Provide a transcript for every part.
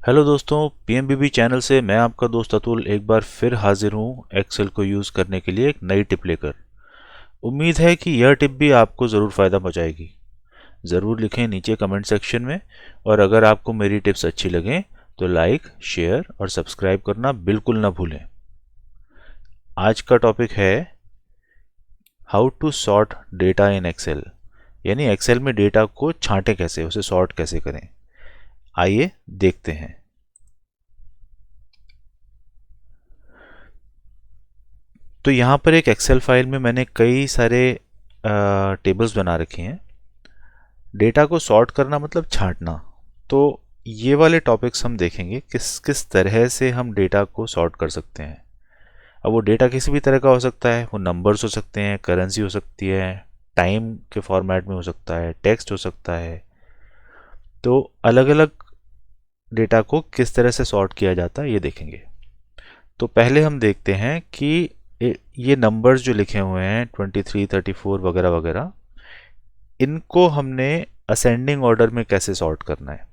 Hello दोस्तों, पीएमबीबी channel से मैं आपका दोस्त अतुल एक बार फिर हाजिर हूँ एक्सेल को यूज़ करने के लिए एक नई टिप लेकर। उम्मीद है कि यह टिप भी आपको ज़रूर फ़ायदा पहुँचाएगी। ज़रूर लिखें नीचे कमेंट सेक्शन में। और अगर आपको मेरी टिप्स अच्छी लगें तो लाइक, शेयर और सब्सक्राइब करना बिल्कुल ना भूलें। आज का टॉपिक है how to sort data in Excel, यानी एक्सेल में डेटा को छांटें कैसे, उसे सॉर्ट कैसे करें। आइए देखते हैं। तो यहाँ पर एक एक्सेल फाइल में मैंने कई सारे टेबल्स बना रखे हैं। डेटा को सॉर्ट करना मतलब छांटना। तो ये वाले टॉपिक्स हम देखेंगे किस किस तरह से हम डेटा को सॉर्ट कर सकते हैं। अब वो डेटा किसी भी तरह का हो सकता है, वो नंबर्स हो सकते हैं, करेंसी हो सकती है, टाइम के फॉर्मेट में हो सकता है, टेक्स्ट हो सकता है। तो अलग अलग डेटा को किस तरह से सॉर्ट किया जाता है ये देखेंगे। तो पहले हम देखते हैं कि ये नंबर्स जो लिखे हुए हैं 23, 34 वगैरह वगैरह, इनको हमने असेंडिंग ऑर्डर में कैसे सॉर्ट करना है।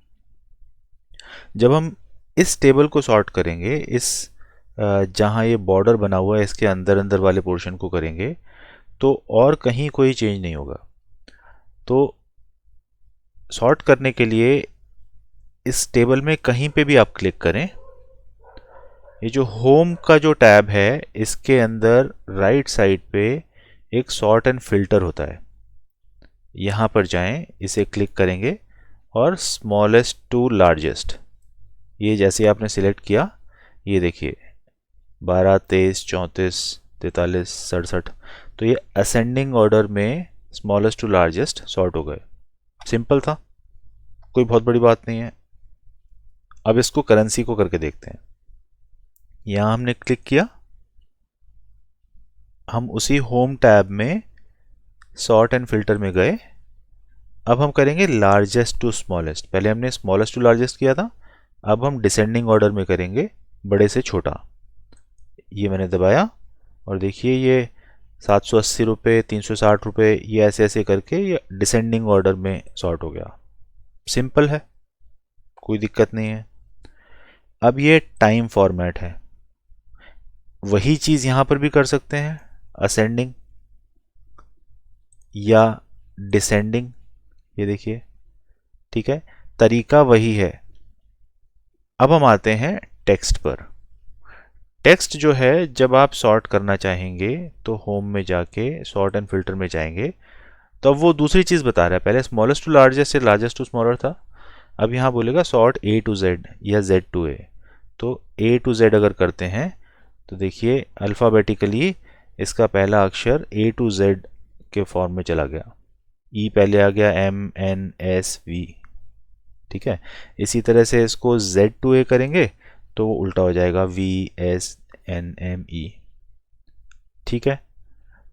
जब हम इस टेबल को सॉर्ट करेंगे, इस जहाँ ये बॉर्डर बना हुआ है इसके अंदर अंदर वाले पोर्शन को करेंगे, तो और कहीं कोई चेंज नहीं होगा। तो सॉर्ट करने के लिए इस टेबल में कहीं पे भी आप क्लिक करें। ये जो होम का जो टैब है इसके अंदर राइट साइड पे एक सॉर्ट एंड फिल्टर होता है। यहाँ पर जाएं, इसे क्लिक करेंगे और स्मॉलेस्ट टू लार्जेस्ट, ये जैसे आपने सिलेक्ट किया, ये देखिए 12, 23, 34, 43, 67। तो ये असेंडिंग ऑर्डर में स्मॉलेस्ट टू लार्जेस्ट सॉर्ट हो गए। सिंपल था, कोई बहुत बड़ी बात नहीं है। अब इसको करेंसी को करके देखते हैं। यहाँ हमने क्लिक किया, हम उसी होम टैब में सॉर्ट एंड फिल्टर में गए। अब हम करेंगे लार्जेस्ट टू स्मॉलेस्ट। पहले हमने स्मॉलेस्ट टू लार्जेस्ट किया था, अब हम डिसेंडिंग ऑर्डर में करेंगे, बड़े से छोटा। ये मैंने दबाया और देखिए ये 780 रुपये, 360 रुपये, ये ऐसे ऐसे करके ये डिसेंडिंग ऑर्डर में सॉर्ट हो गया। सिंपल है, कोई दिक्कत नहीं है। अब ये टाइम फॉर्मेट है, वही चीज़ यहाँ पर भी कर सकते हैं, असेंडिंग या डिसेंडिंग। ये देखिए, ठीक है, तरीका वही है। अब हम आते हैं टेक्स्ट पर। टेक्स्ट जो है जब आप सॉर्ट करना चाहेंगे तो होम में जाके सॉर्ट एंड फिल्टर में जाएंगे, तो अब वो दूसरी चीज़ बता रहा है। पहले स्मॉलेस्ट टू लार्जेस्ट से लार्जेस्ट टू स्मॉलर था, अब यहाँ बोलेगा सॉर्ट ए टू जेड या जेड टू ए। तो ए टू जेड अगर करते हैं तो देखिए अल्फ़ाबेटिकली इसका पहला अक्षर ए टू जेड के फॉर्म में चला गया। ई पहले आ गया, एम, एन, एस, वी। ठीक है, इसी तरह से इसको जेड टू ए करेंगे तो वो उल्टा हो जाएगा, वी, एस, एन, एम, ई। ठीक है,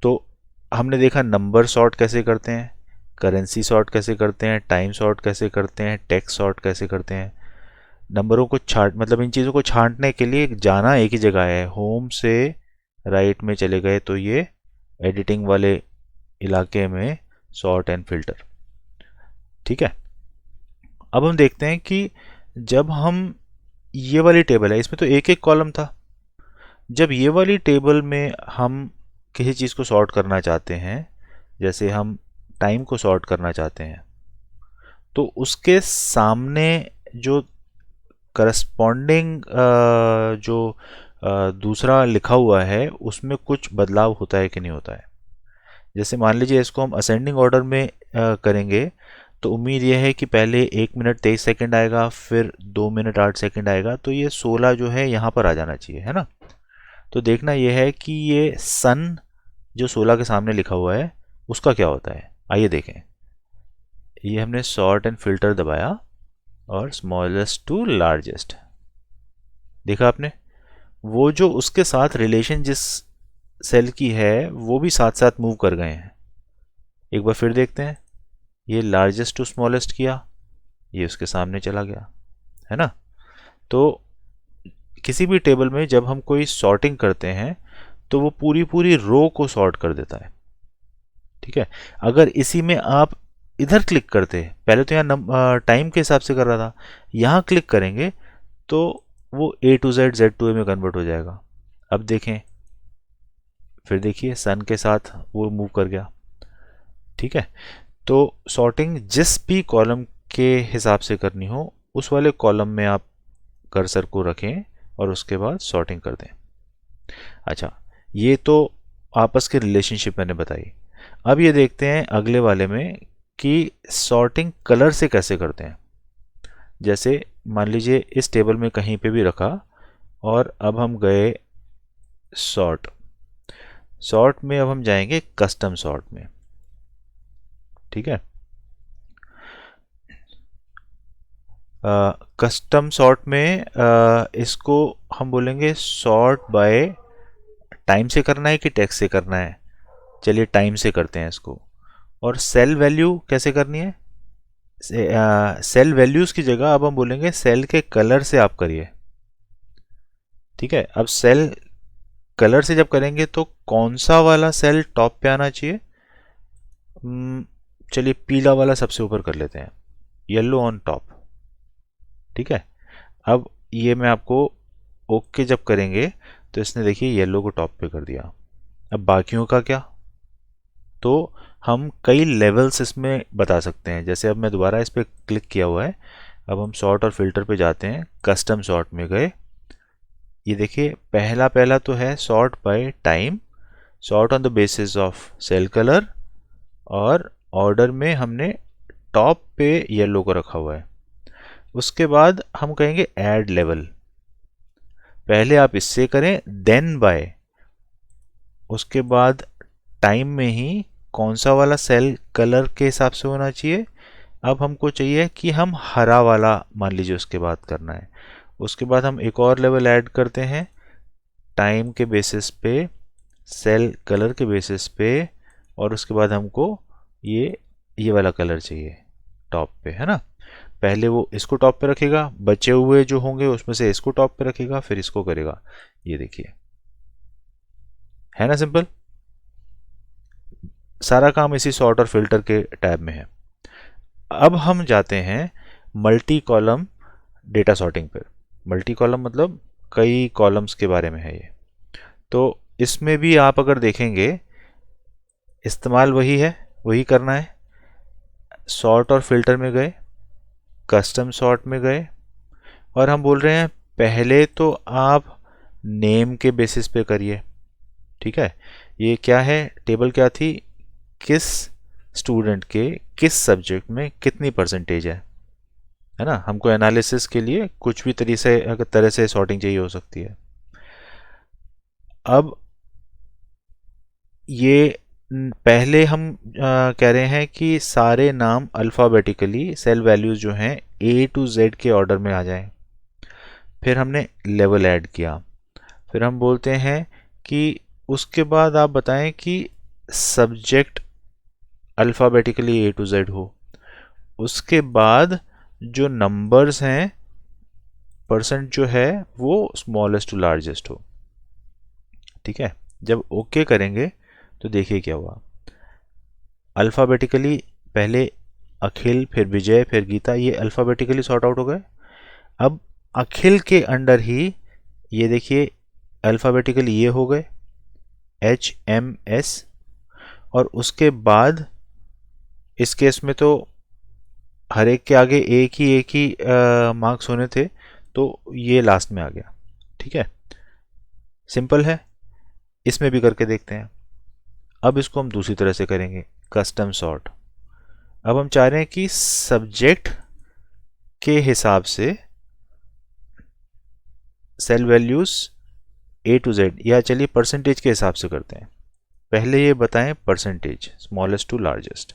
तो हमने देखा नंबर सॉर्ट कैसे करते हैं, करेंसी सॉर्ट कैसे करते हैं, टाइम सॉर्ट कैसे करते हैं, टेक्स्ट सॉर्ट कैसे करते हैं। नंबरों को छांट मतलब इन चीज़ों को छांटने के लिए जाना एक ही जगह है, होम से राइट में चले गए तो ये एडिटिंग वाले इलाके में सॉर्ट एंड फिल्टर। ठीक है, अब हम देखते हैं कि जब हम ये वाली टेबल है, इसमें तो एक एक कॉलम था। जब ये वाली टेबल में हम किसी चीज़ को सॉर्ट करना चाहते हैं, जैसे हम टाइम को सॉर्ट करना चाहते हैं, तो उसके सामने जो करस्पॉन्डिंग जो दूसरा लिखा हुआ है उसमें कुछ बदलाव होता है कि नहीं होता है। जैसे मान लीजिए इसको हम असेंडिंग ऑर्डर में करेंगे, तो उम्मीद यह है कि पहले 1 मिनट 23 सेकंड आएगा, फिर 2 मिनट 8 सेकंड आएगा, तो ये 16 जो है यहाँ पर आ जाना चाहिए, है ना। तो देखना यह है कि ये सन जो 16 के सामने लिखा हुआ है उसका क्या होता है। आइए देखें, ये हमने सॉर्ट एंड फिल्टर दबाया और स्मॉलेस्ट टू लार्जेस्ट, देखा आपने, वो जो उसके साथ रिलेशन जिस सेल की है वो भी साथ साथ मूव कर गए हैं। एक बार फिर देखते हैं, ये लार्जेस्ट टू स्मॉलेस्ट किया, ये उसके सामने चला गया, है ना। तो किसी भी टेबल में जब हम कोई सॉर्टिंग करते हैं तो वो पूरी पूरी रो को सॉर्ट कर देता है। ठीक है, अगर इसी में आप इधर क्लिक करते, पहले तो यहाँ टाइम के हिसाब से कर रहा था, यहाँ क्लिक करेंगे तो वो A to Z Z to A में कन्वर्ट हो जाएगा। अब देखें, फिर देखिए सन के साथ वो मूव कर गया। ठीक है, तो सॉर्टिंग जिस भी कॉलम के हिसाब से करनी हो उस वाले कॉलम में आप कर्सर को रखें और उसके बाद सॉर्टिंग कर दें। अच्छा, ये तो आपस के रिलेशनशिप मैंने बताई। अब ये देखते हैं अगले वाले में कि सॉर्टिंग कलर से कैसे करते हैं। जैसे मान लीजिए इस टेबल में कहीं पे भी रखा और अब हम गए सॉर्ट में, अब हम जाएंगे कस्टम सॉर्ट में। ठीक है, कस्टम सॉर्ट में इसको हम बोलेंगे सॉर्ट बाय टाइम से करना है कि टेक्स्ट से करना है। चलिए टाइम से करते हैं इसको। और सेल वैल्यू कैसे करनी है, सेल वैल्यूज की जगह अब हम बोलेंगे सेल के कलर से आप करिए। ठीक है, अब सेल कलर से जब करेंगे तो कौन सा वाला सेल टॉप पे आना चाहिए। चलिए पीला वाला सबसे ऊपर कर लेते हैं, येलो ऑन टॉप। ठीक है, अब ये मैं आपको ओके जब करेंगे तो इसने देखिए येलो को टॉप पे कर दिया। अब बाकियों का क्या, तो हम कई लेवल्स इसमें बता सकते हैं। जैसे अब मैं दोबारा इस पर क्लिक किया हुआ है, अब हम सॉर्ट और फिल्टर पे जाते हैं, कस्टम सॉर्ट में गए। ये देखिए पहला तो है sort by time, sort on the basis of cell colour, और ऑर्डर में हमने टॉप पे येलो को रखा हुआ है। उसके बाद हम कहेंगे ऐड लेवल, पहले आप इससे करें देन बाय, उसके बाद टाइम में ही कौन सा वाला सेल कलर के हिसाब से होना चाहिए। अब हमको चाहिए कि हम हरा वाला मान लीजिए उसके बाद करना है। उसके बाद हम एक और लेवल ऐड करते हैं टाइम के बेसिस पे, सेल कलर के बेसिस पे, और उसके बाद हमको ये वाला कलर चाहिए टॉप पे, है ना। पहले वो इसको टॉप पे रखेगा, बचे हुए जो होंगे उसमें से इसको टॉप पे रखेगा, फिर इसको करेगा। ये देखिए, है ना सिंपल। सारा काम इसी सॉर्ट और फिल्टर के टैब में है। अब हम जाते हैं मल्टी कॉलम डेटा सॉर्टिंग पर। मल्टी कॉलम मतलब कई कॉलम्स के बारे में है ये। तो इसमें भी आप अगर देखेंगे इस्तेमाल वही है, वही करना है। सॉर्ट और फिल्टर में गए, कस्टम सॉर्ट में गए, और हम बोल रहे हैं पहले तो आप नेम के बेसिस पे करिए। ठीक है, ये क्या है, टेबल क्या थी, किस स्टूडेंट के किस सब्जेक्ट में कितनी परसेंटेज है ना। हमको एनालिसिस के लिए कुछ भी तरह से सॉर्टिंग चाहिए हो सकती है। अब ये पहले हम कह रहे हैं कि सारे नाम अल्फ़ाबेटिकली सेल वैल्यूज़ जो हैं A to Z के ऑर्डर में आ जाएं। फिर हमने लेवल ऐड किया, फिर हम बोलते हैं कि उसके बाद आप बताएं कि subject alphabetically A to Z हो। उसके बाद जो नंबर्स हैं परसेंट जो है वो स्मॉलेस्ट टू लार्जेस्ट हो। ठीक है, जब ओके करेंगे तो देखिए क्या हुआ। अल्फ़ाबेटिकली पहले अखिल, फिर विजय, फिर गीता, ये अल्फ़ाबेटिकली सॉर्ट आउट हो गए। अब अखिल के अंडर ही ये देखिए अल्फ़ाबेटिकली ये हो गए HMS, और उसके बाद इस केस में तो हर एक के आगे एक ही मार्क्स होने थे, तो ये लास्ट में आ गया। ठीक है, सिंपल है। इसमें भी करके देखते हैं। अब इसको हम दूसरी तरह से करेंगे, कस्टम सॉर्ट। अब हम चाह रहे हैं कि सब्जेक्ट के हिसाब से cell values A to Z, या चलिए परसेंटेज के हिसाब से करते हैं। पहले ये बताएं परसेंटेज स्मॉलेस्ट टू लार्जेस्ट।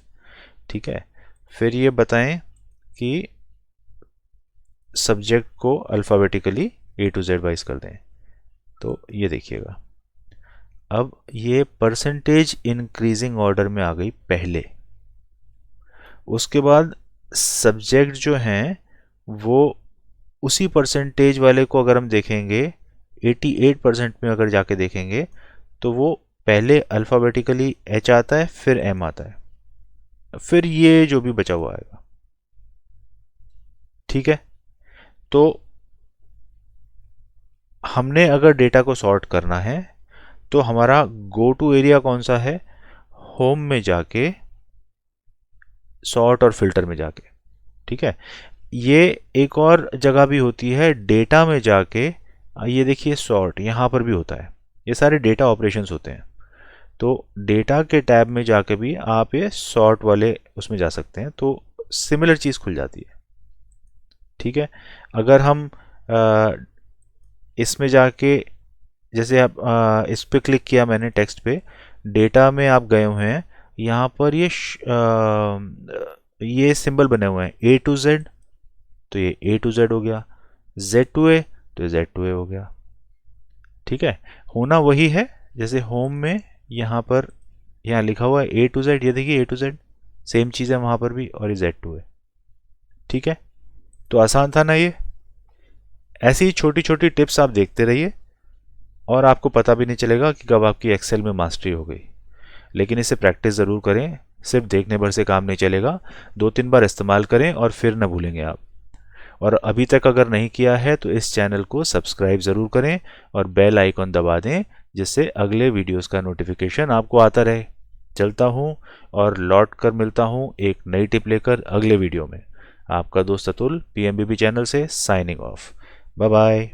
ठीक है, फिर ये बताएं कि सब्जेक्ट को alphabetically A to Z wise कर दें। तो ये देखिएगा, अब ये परसेंटेज इंक्रीजिंग ऑर्डर में आ गई पहले। उसके बाद सब्जेक्ट जो हैं वो उसी परसेंटेज वाले को अगर हम देखेंगे 88% में अगर जाके देखेंगे तो वो पहले अल्फ़ाबेटिकली H आता है, फिर M आता है, फिर ये जो भी बचा हुआ आएगा। ठीक है, तो हमने अगर डेटा को सॉर्ट करना है तो हमारा गो टू एरिया कौन सा है, होम में जाके सॉर्ट और फिल्टर में जाके, ठीक है। ये एक और जगह भी होती है, डेटा में जाके, ये देखिए सॉर्ट यहाँ पर भी होता है, ये सारे डेटा ऑपरेशंस होते हैं। तो डेटा के टैब में जाके भी आप ये सॉर्ट वाले उसमें जा सकते हैं, तो सिमिलर चीज़ खुल जाती है, ठीक है। अगर हम इसमें जाके, जैसे आप इस पे क्लिक किया मैंने टेक्स्ट पे, डेटा में आप गए हुए हैं, यहाँ पर ये सिंबल बने हुए हैं ए टू जेड, तो ये ए टू जेड हो गया, जेड टू ए तो ये जेड टू ए हो गया, ठीक है। होना वही है, जैसे होम में यहाँ पर यहाँ लिखा हुआ है ए टू जेड, ये देखिए ए टू जेड सेम चीज़ है वहाँ पर भी, और ये जेड टू ए, ठीक है। तो आसान था ना ये। ऐसी ही छोटी छोटी टिप्स आप देखते रहिए और आपको पता भी नहीं चलेगा कि कब आपकी एक्सेल में मास्टरी हो गई। लेकिन इसे प्रैक्टिस ज़रूर करें, सिर्फ देखने भर से काम नहीं चलेगा, 2-3 बार इस्तेमाल करें और फिर न भूलेंगे आप। और अभी तक अगर नहीं किया है तो इस चैनल को सब्सक्राइब ज़रूर करें और बेल आइकॉन दबा दें, जिससे अगले वीडियोस का नोटिफिकेशन आपको आता रहे। चलता हूँ और लौट कर मिलता हूँ एक नई टिप लेकर अगले वीडियो में। आपका दोस्त अतुल, PMBB चैनल से साइनिंग ऑफ। Bye bye.